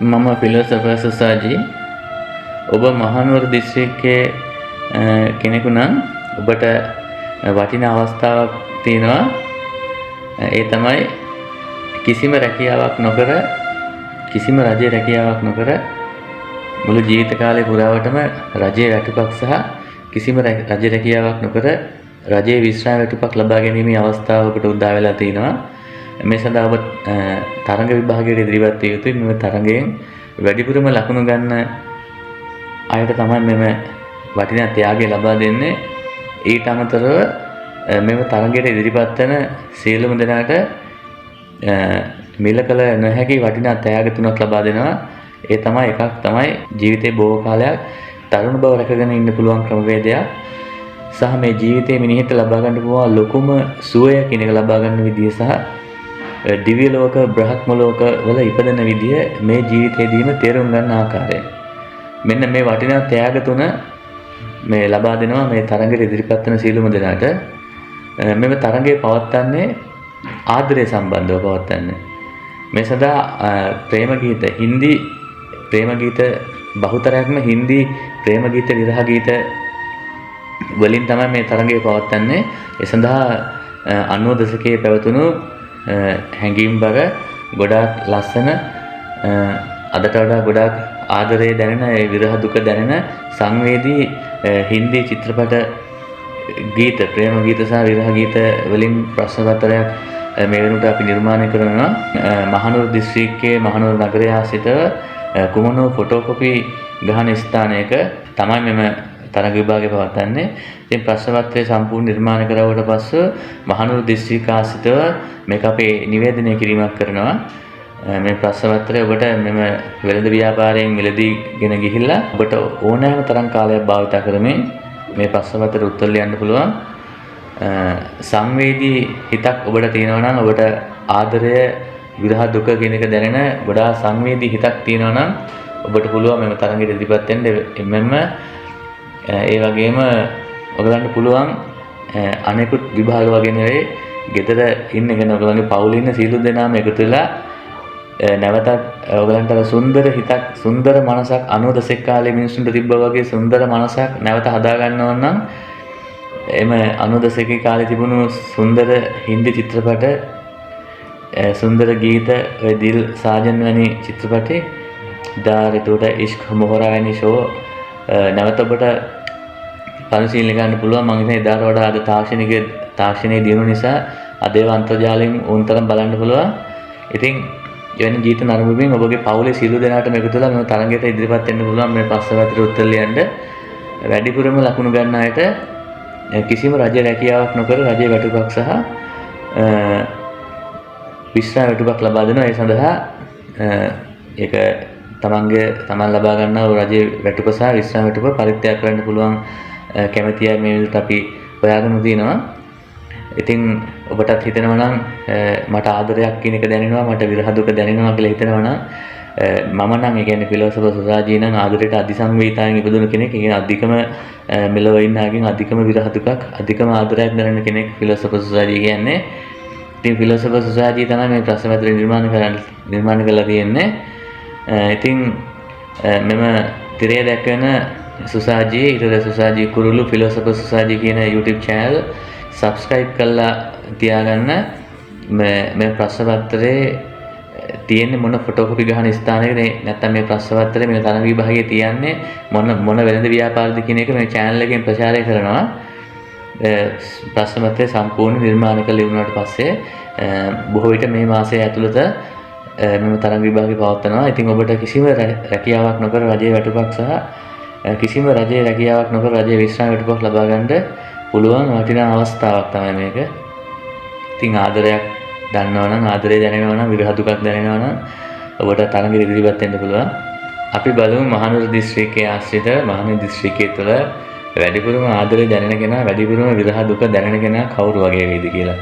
මම ෆිලොසොෆර් සුසාජි. ඔබ මහනුවර දිස්ත්‍රික්කයේ කෙනෙකු නම් ඔබට වටිනා අවස්ථාවක් තියෙනවා. ඒ තමයි කිසිම රැකියාවක් නොකර, කිසිම රජයේ රැකියාවක් නොකර මුළු ජීවිත කාලය පුරාවටම රජයේ වැටුපක් සහ කිසිම රජ රැකියාවක් නොකර රජයේ විශ්‍රාම වැටුපක් ලබා ගැනීමේ අවස්ථාව ඔබට උදා වෙලා තිනවා. මේ සඳහා ඔබ තරඟ විභාගයට ඉදිරිපත් විය යුතුයි. මේ තරඟයෙන් වැඩිපුරම ලකුණු ගන්න අයට තමයි මෙම වටිනා ත්‍යාගය ලබා දෙන්නේ. ඊට අමතරව මෙම තරඟයට ඉදිරිපත් වෙන සියලුම දෙනාට මිල කළ නොහැකි වටිනා ත්‍යාග තුනක් ලබා දෙනවා. ඒ තමයි එකක් තමයි ජීවිතේ බොහෝ කාලයක් තරුණ බව රැකගෙන ඉන්න පුළුවන් ක්‍රමවේදයක්. සහ මේ ජීවිතයේ මිනිහෙට ලබා ගන්න පුළුවන් ලොකුම සුවය කියන එක ලබා ගන්න විදිය සහ දිව්‍ය ලෝක බ්‍රහ්ම ලෝක වල ඉපදෙන විදිය මේ ජීවිතයේදීම තේරුම් ගන්න ආකාරය. මෙන්න මේ වටිනා ත්‍යාග තුන මේ ලබා දෙනවා මේ තරඟයට ඉදිරිපත් වෙන සියලුම දෙනාට. මෙම තරඟය පවත්වන්නේ ආදරය සම්බන්ධව පවත්වන්නේ. මේ සඳහා ප්‍රේම ගීත, හින්දි ප්‍රේම ගීත බහුතරයක්ම හින්දි ප්‍රේම ගීත, විරහ ගීත වලින් තමයි මේ තරඟය පවත්වන්නේ. ඒ සඳහා 90 දශකයේ පැවතුණු හැඟීම්බර ගොඩාක් ලස්සන අදට වඩා ගොඩාක් ආදරය දැනෙන ඒ විරහ දුක දැනෙන සංවේදී හින්දි චිත්‍රපට ගීත, ප්‍රේම ගීත සහ විරහ ගීත වලින් ප්‍රශ්න පත්‍රයක් මේ වෙනකොට අපි නිර්මාණය කරනවා. මහනුවර දිස්ත්‍රික්කයේ මහනුවර නගරය ආශ්‍රිතව කුමනෝ ෆොටෝකොපි ගහන ස්ථානයක තමයි මෙම තරඟ විභාගය පවත්වන්නේ. ඉතින් ප්‍රශ්න පත්‍රය සම්පූර්ණ නිර්මාණය කරවුවට පස්ව මහනුවර දිස්ත්‍රික්ක ආශ්‍රිතව මේක අපේ නිවේදනය කිරීමක් කරනවා. මේ ප්‍රශ්න පත්‍රය ඔබට මෙම වෙළඳ ව්‍යාපාරයෙන් මිලදීගෙන ගිහිල්ලා ඔබට ඕනෑම තරම් කාලයක් භාවිත කරමින් මේ ප්‍රශ්න පත්‍රයට උත්තර ලියන්න පුළුවන්. සංවේදී හිතක් ඔබට තියෙනවා නම්, ඔබට ආදරය, විරහ දුක කියන එක දැනෙන ගොඩාක් සංවේදී හිතක් තියෙනවා නම් ඔබට පුළුවන් මෙම තරඟයට ඉදිරිපත් වෙන්න. එමෙන්න ඒ වගේම ඔයගලන්ට පුළුවන් අනෙකුත් විභාග වගේ නෙවෙයි, ගෙදර ඉන්නගෙන ඔයගලන්ගේ පවුලේ ඉන්න සියලු දෙනාම එකතු වෙලා නැවතත් ඔයගලන්ට සුන්දර හිතක්, සුන්දර මනසක් 90 දශක කාලේ මිනිස්සුන්ට තිබ්බා වගේ සුන්දර මනසක් නැවත හදා ගන්නවා නම් එම 90 දශකයේ කාලේ තිබුණු සුන්දර හින්දි චිත්‍රපට, සුන්දර ගීත, ඔය දිල් සාජන් වැනි චිත්‍රපටේ දාර එතකොට ඉෂ්ක් මොහරා වැනි ෂෝ නැවත ඔබට පරිශීලනය කරන්න පුළුවන්. මම හිතන්නේ එදාට වඩා අද තාක්ෂණයේ දියුණුව නිසා අද ඒවා අන්තර්ජාලයෙන් උන්තරම් බලන්න පුළුවන්. ඉතින් එවැනි ගීත නරඹමින් ඔබගේ පවුලේ සියලු දෙනාටම එකතු වෙලා මේ තරඟයට ඉදිරිපත් වෙන්න පුළුවන්. මේ ප්‍රශ්න පත්‍රයට උත්තර ලියන්න වැඩිපුරම ලකුණු ගන්න අයට කිසිම රජ රැකියාවක් නොකර රජයේ වැටුපක් සහ විශ්‍රාම වැටුපක් ලබා දෙනවා. ඒ සඳහා ඒක තමන් ලබා ගන්නා වූ රජයේ වැටුප සහ විශ්‍රාම වැටුප පරිත්‍යාග කරන්න පුළුවන් කැමැති අය මේ විදිහට අපි හොයාගෙන තියෙනවා. ඉතින් ඔබටත් හිතෙනවා නම් මට ආදරයක් කියන එක දැනෙනවා, මට විරහ දුක දැනෙනවා කියලා හිතෙනවා නම් මම නම් ඒ කියන්නේ ෆිලොසොෆර් සුසාජී නම් ආදරයට අධිසංවේදීතාවෙන් ඉපදුණු කෙනෙක්. ඒ කියන්නේ අධිකම මෙලොව ඉන්නාගෙන් අධිකම විරහ දුකක්, අධිකම ආදරයක් දැනෙන කෙනෙක් ෆිලොසොෆර් සුසාජී කියන්නේ. ඉතින් ෆිලොසොෆර් සුසාජී තමයි මේ ප්‍රශ්න පත්‍රය නිර්මාණය කරලා තියෙන්නේ. ඉතින් මෙම තිරය දැක්වෙන සුසාජී, ඊට සුසාජී කුරුළු ෆිලොසොෆර් සුසාජී කියන YouTube channel subscribe කරලා තියාගන්න. මේ ප්‍රශ්න පත්‍රයේ තියෙන්නේ මොන ෆොටෝකොපි ගහන ස්ථානයකද නැත්නම් මේ ප්‍රශ්න පත්‍රයේ මේ තරඟ විභාගයේ තියන්නේ මොන වෙළඳ ව්‍යාපාරද කියන එක මේ channel එකෙන් ප්‍රචාරය කරනවා. ප්‍රශ්න පත්‍රය සම්පූර්ණ නිර්මාණය කළ ඉවරනට පස්සේ බොහෝ විට මේ මාසයේ ඇතුළත මෙම තරඟ විභාගය පවත්වනවා. ඉතින් ඔබට කිසිම රැකියාවක් නොකර රජයේ වැටුපක් සහ කිසිම රජයේ රැකියාවක් නොකර රජයේ විශ්‍රාම වැටුපක් ලබා ගන්න පුළුවන් වටිනා අවස්ථාවක් තමයි මේක. ඉතින් ආදරයක් දන්නවා නම්, ආදරය දැනෙනවා නම්, විරහ දුකක් දැනෙනවා නම් ඔබට තරඟෙට ඉදිරිපත් වෙන්න පුළුවන්. අපි බලමු මහනුවර දිස්ත්‍රික්කයේ ආශ්‍රිත මහනුවර දිස්ත්‍රික්කයේ තුළ වැඩිපුරම ආදරය දැනෙන කෙනා, වැඩිපුරම විරහ දුක දැනෙන කෙනා කවුරු වගේ වේද කියලා.